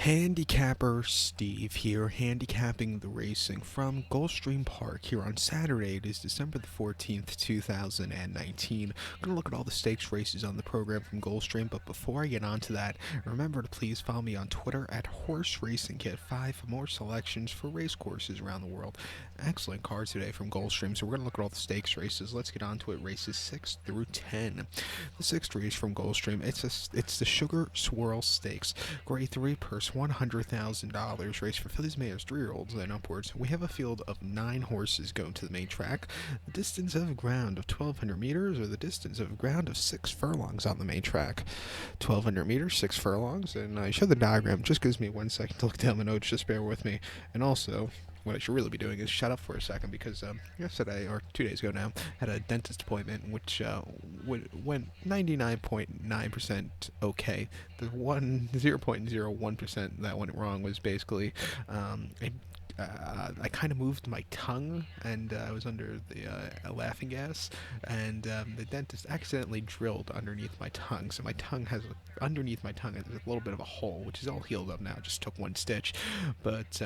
Handicapper Steve here, handicapping the racing from Gulfstream Park here on Saturday. It is December the 14th, 2019. I'm going to look at all the stakes races on the program from Gulfstream, but before I get on to that, remember to please follow me on Twitter at Horse Racing Kit 5 for more selections for race courses around the world. Excellent card today from Gulfstream, so we're going to look at all the stakes races. Let's get on to it, races 6 through 10. The sixth race from Gulfstream, it's the Sugar Swirl Stakes. Grade 3 purse $100,000. Race for fillies, mares, 3-year-olds, and upwards. We have a field of 9 horses going to the main track. The distance of ground of 1,200 meters, or the distance of ground of 6 furlongs on the main track. 1,200 meters, 6 furlongs, and I show the diagram. Just gives me 1 second to look down the notes. Just bear with me. And also, what I should really be doing is shut up for a second because yesterday, or 2 days ago now, had a dentist appointment which went 99.9% okay. The 0.01% that went wrong was basically I kind of moved my tongue, and I was under the laughing gas, and the dentist accidentally drilled underneath my tongue. So my tongue has underneath my tongue is a little bit of a hole, which is all healed up now. Just took 1 stitch, but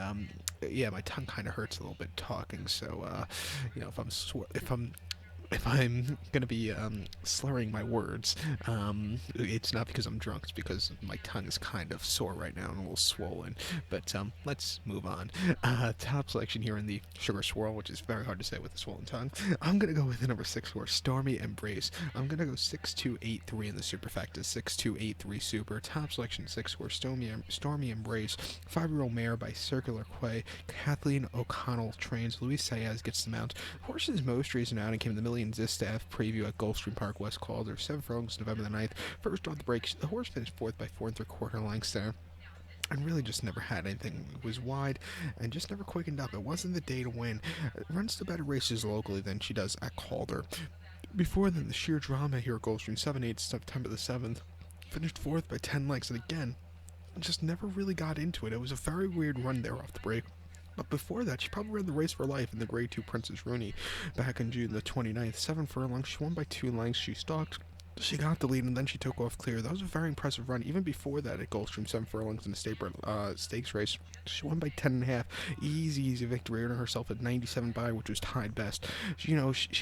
yeah, my tongue kind of hurts a little bit talking. So if I'm gonna be slurring my words, it's not because I'm drunk. It's because my tongue is kind of sore right now and a little swollen. But let's move on. Top selection here in the Sugar Swirl, which is very hard to say with a swollen tongue. I'm gonna go with the number 6 horse, Stormy Embrace. I'm gonna go 6283 in the superfecta. 6283 super. Top selection 6 horse, Stormy Embrace. 5-year-old mare by Circular Quay. Kathleen O'Connell trains. Luis Saez gets the mount. Horse's most recent outing came in the Millions Staff preview at Gulfstream Park, West Calder, 7 furlongs, November the 9th. First on the break, the horse finished 4th by 4 3/4 lengths there. And really just never had anything. It was wide and just never quickened up. It wasn't the day to win. It runs to better races locally than she does at Calder. Before then, the sheer drama here at Gulfstream, 7-8, September the 7th. Finished 4th by 10 lengths, and again, just never really got into it. It was a very weird run there off the break. But before that, she probably ran the race for life in the Grade 2 Princess Rooney back in June the 29th. 7 furlongs, she won by 2 lengths, she stalked. She got the lead, and then she took off clear. That was a very impressive run. Even before that at Gulfstream, 7 furlongs in the stakes race. She won by 10.5. Easy victory. Earning herself at 97 by, which was tied best. She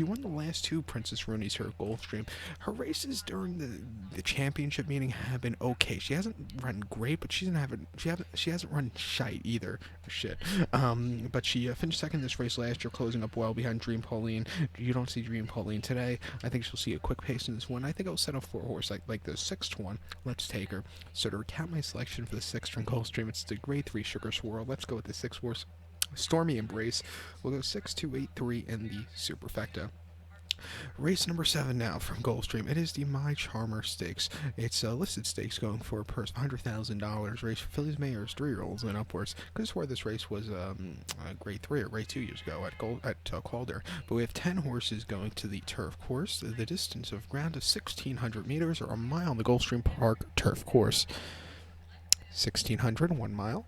won the last 2 Princess Roonies here at Gulfstream. Her races during the championship meeting have been okay. She hasn't run great, but she hasn't run shite either. Shit. But she finished second in this race last year, closing up well behind Dream Pauline. You don't see Dream Pauline today. I think she'll see a quick pace in this one. I think I'll set up for a horse like the 6th one. Let's take her. So to recap my selection for the 6th from Gulfstream, it's the Grade 3 Sugar Swirl. Let's go with the 6th horse, Stormy Embrace. We'll go 6283 in the superfecta. Race number 7 now from Gulfstream. It is the My Charmer Stakes. It's a listed stakes going for a purse of $100,000. Race for fillies, mares, 3-year-olds, and upwards. Could have swore this race was Grade 3 or Grade 2 years ago at Calder. But we have 10 horses going to the turf course. The distance of ground is 1,600 meters, or a mile on the Gulfstream Park turf course. 1,600, 1 mile.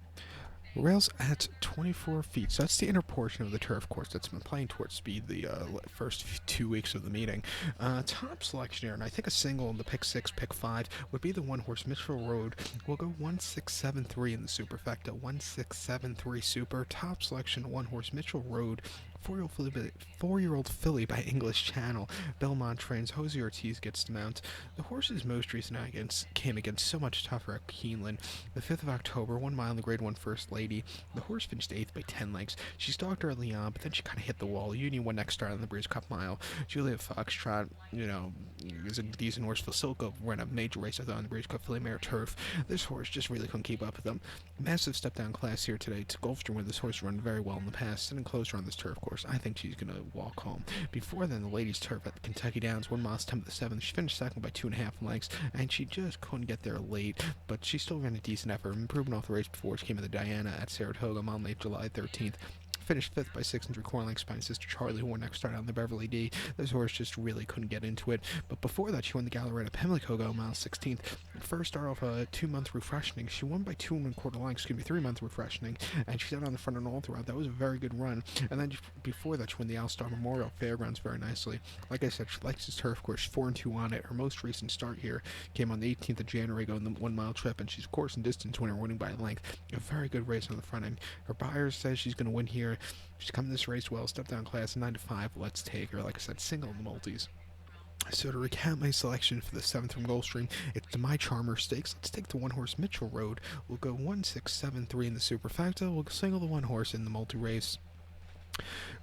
Rails at 24 feet, so that's the inner portion of the turf course that's been playing towards speed the first 2 weeks of the meeting. Top selection here, and I think a single in the pick 6, pick 5 would be the 1 horse Mitchell Road. We'll go 1673 in the superfecta, 1673 super. Top selection, 1 horse Mitchell Road. 4-year-old filly by English Channel. Belmont trains. Jose Ortiz gets the mount. The horse's most recent out came against so much tougher at Keeneland. The 5th of October, 1 mile in the Grade 1 First Lady. The horse finished 8th by 10 lengths. She stalked early on, but then she kind of hit the wall. Union won next start on the Breeze Cup Mile. Juliet Foxtrot, is a decent horse. Silco ran a major race, I thought, on the Breeze Cup Filly Mare Turf. This horse just really couldn't keep up with them. Massive step down class here today to Gulfstream, where this horse run very well in the past, sitting closer on this turf course. I think she's going to walk home. Before then, the ladies' turf at the Kentucky Downs, 1 mile, September the 7th. She finished second by 2.5 lengths, and she just couldn't get there late, but she still ran a decent effort, improving off the race before she came in the Diana at Saratoga on late July 13th. Finished 5th by 6 3/4 lengths behind Sister Charlie, who won next start on the Beverly D. This horse just really couldn't get into it. But before that, she won the Gallery at Pimlico, mile 16th. First start off a 2 month refreshing. She won by 2 1/4 lengths, 3 month refreshing, and she sat on the front and all throughout. That was a very good run. And then before that, she won the All-Star Memorial Fairgrounds very nicely. Like I said, she likes this turf course. 4-2 on it. Her most recent start here came on the 18th of January, going the 1 mile trip, and she's of course and distance winner, winning by a length. A very good race on the front end. Her buyer says she's going to win here. She's come to this race well. Step down class 9-5. Let's take her. Like I said, single in the multis. So to recap my selection for the 7th from Gulfstream, it's the My Charmer Stakes. Let's take the 1 horse Mitchell Road. We'll go 1-6-7-3 in the superfecta. We'll single the 1 horse in the multi-race.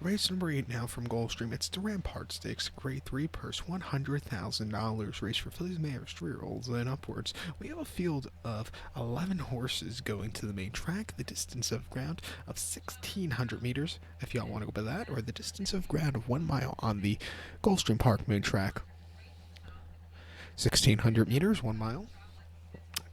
Race number 8 now from Gulfstream. It's the Rampart Stakes, Grade 3 purse, $100,000. Race for fillies, mares, 3-year-olds, and upwards. We have a field of 11 horses going to the main track. The distance of ground of 1,600 meters, if y'all want to go by that, or the distance of ground of 1 mile on the Gulfstream Park main track. 1,600 meters, 1 mile.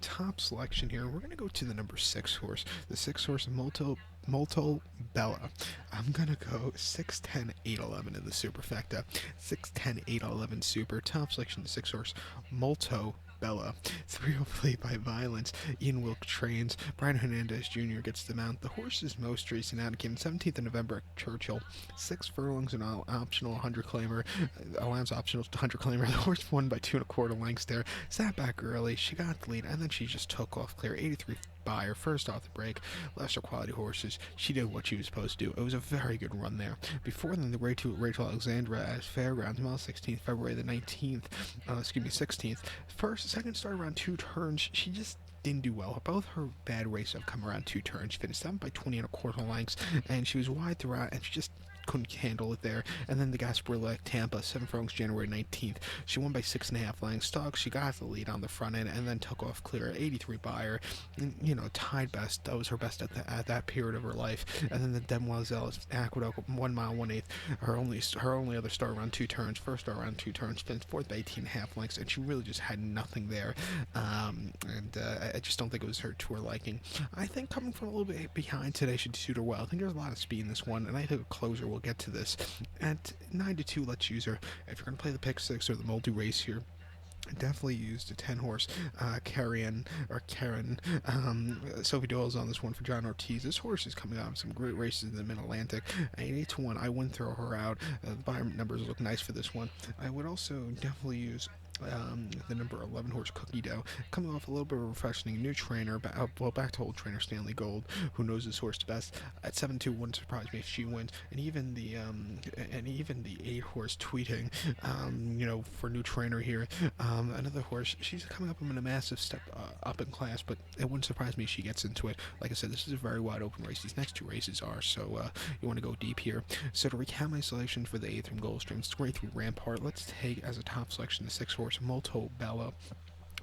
Top selection here. We're going to go to the number 6 horse. The 6 horse Molto Bella. I'm going to go 6-10-8-11 in the superfecta. 6-10-8-11 super. Top selection, the 6 horse Molto Bella. 3 by Violence. Ian Wilk trains. Brian Hernandez Jr. gets the mount. The horse's most recent out came 17th of November at Churchill. 6 furlongs and optional 100 claimer. Allows optional 100 claimer. The horse won by 2 1/4 lengths there. Sat back early. She got the lead, and then she just took off clear. 83 buyer, first off the break. Lesser quality horses. She did what she was supposed to do. It was a very good run there. Before then, the Grade 2 Rachel Alexandra at Fairgrounds, Mile 16th, February the 16th. Second start around 2 turns. She just didn't do well. Both her bad races have come around 2 turns. She finished 7 by 20 1/4 lengths, and she was wide throughout, and she just couldn't handle it there. And then the Gasparilla Tampa, 7 furlongs, January 19th. She won by 6.5 lengths. Stock, she got the lead on the front end and then took off clear. 83 buyer, tied best. That was her best at that period of her life. And then the Demoiselle Aqueduct, 1 mile, 1/8. Her only other start around 2 turns. First start around 2 turns. Finished 4th by 18.5 lengths, and she really just had nothing there. I just don't think it was her to her liking. I think coming from a little bit behind today should suit her well. I think there's a lot of speed in this one, and I think a closer. We'll get to this. At 9-2, let's use her. If you're going to play the pick 6 or the multi-race here, definitely used a 10 horse Karen. Sophie Doyle's on this one for John Ortiz. This horse is coming out of some great races in the Mid-Atlantic. 8-1, I wouldn't throw her out. The buyer numbers look nice for this one. I would also definitely use the number 11 horse Cookie Dough, coming off a little bit of a refreshing new trainer, back to old trainer Stanley Gold, who knows this horse the best. At 7-2, wouldn't surprise me if she wins. And even the 8 horse Tweeting, for new trainer here, another horse. She's coming up in a massive step up in class, but it wouldn't surprise me if she gets into it. Like I said, this is a very wide open race. These next 2 races are, so you want to go deep here. So to recap my selection for the 8th from Gulfstream, it's Grade 3 Rampart. Let's take as a top selection the 6 horse Molto Bella.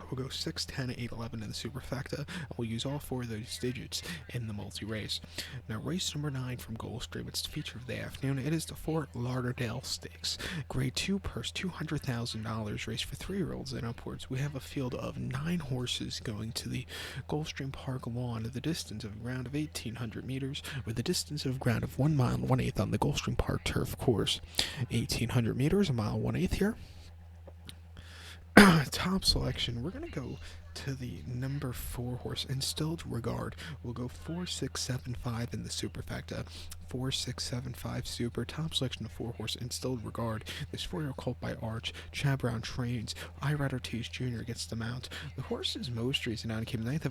We'll go 6-10-8-11 in the superfecta, and we'll use all 4 of those digits in the multi-race. Now, race number 9 from Gulfstream, it's the feature of the afternoon. It is the Fort Lauderdale Stakes, Grade 2 purse, $200,000, race for 3-year-olds and upwards. We have a field of 9 horses going to the Gulfstream Park lawn at the distance of ground of 1,800 meters, with a distance of ground of 1 mile and 1/8 on the Gulfstream Park turf course. 1,800 meters, 1 mile 1/8 here. Top selection, we're going to go to the number 4 horse, Instilled Regard. We'll go 4-6-7-5 in the superfecta. 4-6-7-5 super. Top selection of 4 horse, Instilled Regard. This 4-year-old colt by Arch. Chad Brown trains. Irad Ortiz Jr. gets the mount. The horse's most recent out came 9th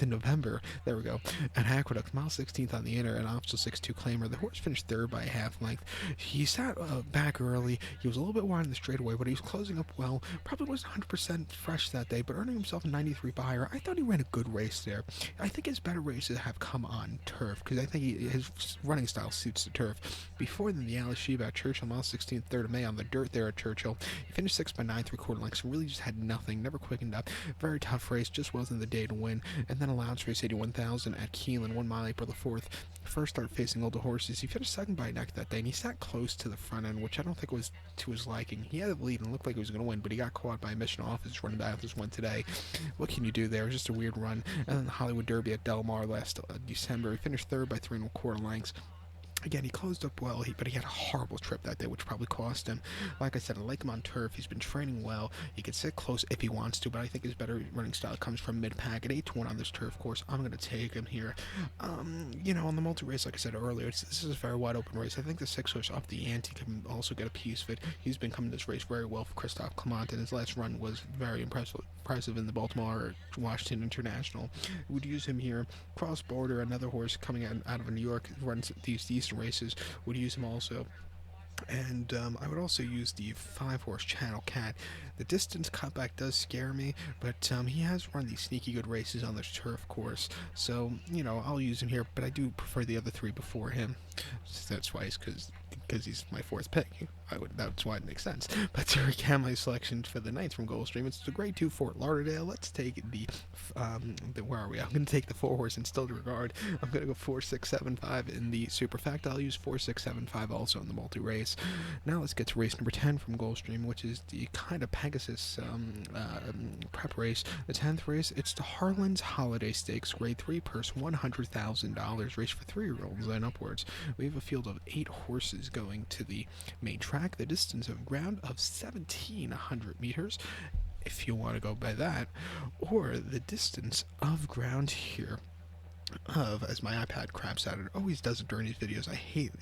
of November, there we go, at Aqueduct, mile 16th on the inner, and optional 6-2 claimer. The horse finished 3rd by a half length. He sat back early. He was a little bit wide in the straightaway, but he was closing up well. Probably wasn't 100% fresh that day, but earning himself a 93 buyer. I thought he ran a good race there. I think his better races have come on turf, because I think his running style suits the turf. Before then, the Alice Sheba at Churchill, mile 16th, 3rd of May on the dirt there at Churchill. He finished 6th by 9 3/4 lengths, really just had nothing, never quickened up. Very tough race, just wasn't the day to win. And then allowance race 81,000 at Keelan, 1 mile, April the 4th. First start facing older horses. He finished 2nd by a neck that day, and he sat close to the front end, which I don't think was to his liking. He had the lead and looked like he was going to win, but he got caught by a mission officer running back this one today. What can you do there? It was just a weird run. And then the Hollywood Derby at Del Mar last December. He finished 3rd by 3 1/4 lengths. Again, he closed up well, but he had a horrible trip that day, which probably cost him. Like I said, I like him on turf. He's been training well. He can sit close if he wants to, but I think his better running style comes from mid-pack. At 8-1 on this turf course, I'm going to take him here. On the multi-race, like I said earlier, this is a very wide-open race. I think the 6-horse up the ante can also get a piece of it. He's been coming this race very well for Christophe Clement, and his last run was very impressive in the Baltimore Washington International. Would use him here. Cross border, another horse coming out of New York, runs these Eastern races, would use him also. And I would also use the 5-horse Channel Cat. The distance cutback does scare me, but he has run these sneaky good races on this turf course. So, I'll use him here, but I do prefer the other 3 before him. That's why, because he's my 4th pick. That's why it makes sense. But to recap my selections for the 9th from Gulfstream, it's the grade 2 Fort Lauderdale. Let's take where are we? I'm going to take the 4-horse in Still to Regard. I'm going to go 4, 6, 7, 5 in the superfecta. I'll use 4, 6, 7, 5 also in the multi-race. Now let's get to race number 10 from Gulfstream, which is the kind of Pegasus prep race. The 10th race, it's the Harlan's Holiday Stakes, grade 3, purse $100,000, race for 3-year-olds and upwards. We have a field of 8 horses going to the main track, the distance of ground of 1,700 meters, if you want to go by that, or the distance of ground here as my iPad craps out. It always does it during these videos. I hate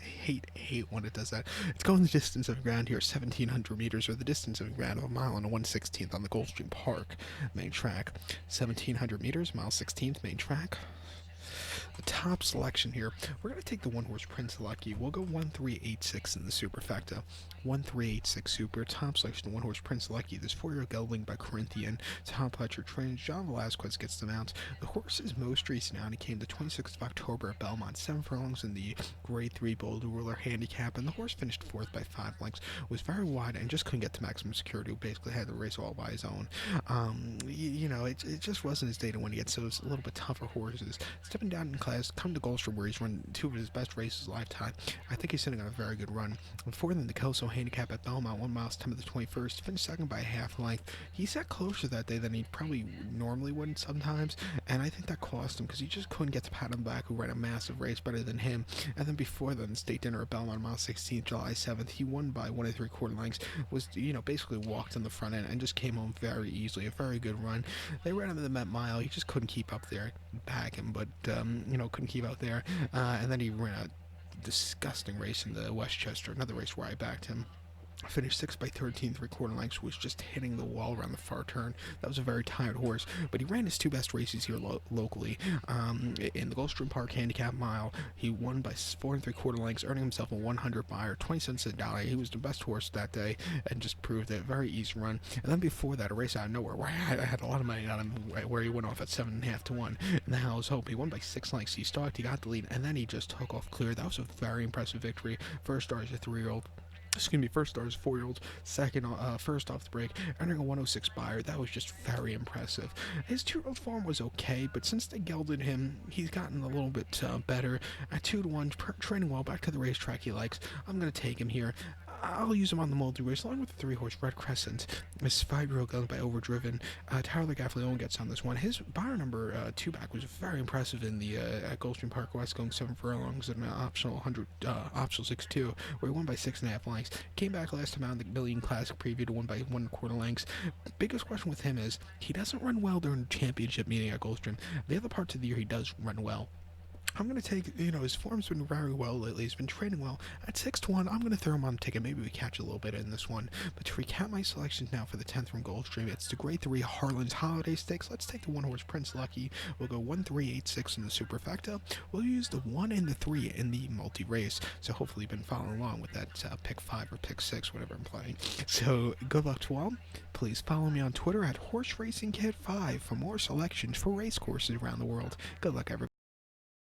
when it does that. It's going the distance of ground here, 1,700 meters, or the distance of ground of a mile and a 1/16th on the Gulfstream Park main track. 1,700 meters, mile 16th, main track. The top selection here, we're going to take the 1-horse Prince Lucky. We'll go 1-3-8-6 in the superfecta. 1-3-8-6 super. Top selection, 1-horse Prince Lucky. This 4-year gelding by Corinthian. Tom Pletcher trains. John Velasquez gets the mount. The horse's most recent outing came the 26th of October at Belmont. 7 furlongs in the grade 3 Boulder Ruler handicap, and the horse finished 4th by 5 lengths. Was very wide and just couldn't get to maximum security. Basically had the race all by his own. It just wasn't his day to win yet, so it was a little bit tougher horses. Stepping down in class, come to Gulfstream where he's run 2 of his best races lifetime. I think he's sitting on a very good run. Before then, the Kelso handicap at Belmont, 1 mile, September the 21st, finished 2nd by a half length. He sat closer that day than he probably normally would sometimes, and I think that cost him because he just couldn't get to pat him back, who ran a massive race better than him. And then before then, the state dinner at Belmont, mile 16th, July 7th, he won by 1 3/4 lengths, was, basically walked on the front end and just came home very easily. A very good run. They ran him in the Met Mile. He just couldn't keep up there, back him, but, couldn't keep out there. And then he ran a disgusting race in the Westchester, another race where I backed him. Finished 6 by 13 3/4 lengths, was just hitting the wall around the far turn. That was a very tired horse, but he ran his 2 best races here locally. In the Gulfstream Park Handicap Mile, he won by 4 3/4 lengths, earning himself a 100 buyer, 20 cents a dollar. He was the best horse that day and just proved it. Very easy run. And then before that, a race out of nowhere where I had a lot of money on him, where he went off at 7.5 to 1. And the Howell's Hope, he won by 6 lengths. He stalked, he got the lead, and then he just took off clear. That was a very impressive victory. First star as a 3-year-old. First star is 4-year-old, second, first off the break, earning a 106 buyer. That was just very impressive. His 2-year-old form was okay, but since they gelded him, he's gotten a little bit better. At 2-1, training well, back to the racetrack he likes. I'm going to take him here. I'll use him on the multi-race, along with the 3-horse Red Crescent. This 5-year-old gelding by Overdriven. Tyler Gaffleone gets on this one. His buyer number 2 back was very impressive in the at Gulfstream Park West, going 7 furlongs and an optional 6-2, where he won by 6.5 lengths. Came back last time out in the Million Classic preview to win by 1 1/4 lengths. Biggest question with him is he doesn't run well during the championship meeting at Gulfstream. The other parts of the year he does run well. I'm going to take, his form's been very well lately. He's been training well. At 6-1, I'm going to throw him on a ticket. Maybe we catch a little bit in this one. But to recap my selections now for the 10th from Gulfstream, it's the grade 3 Harlan's Holiday Stakes. Let's take the 1-horse Prince Lucky. We'll go 1-3-8-6 in the superfecta. We'll use the 1 and the 3 in the multi-race. So hopefully you've been following along with that pick 5 or pick 6, whatever I'm playing. So good luck to all. Please follow me on Twitter at HorseRacingKid5 for more selections for race courses around the world. Good luck, everybody.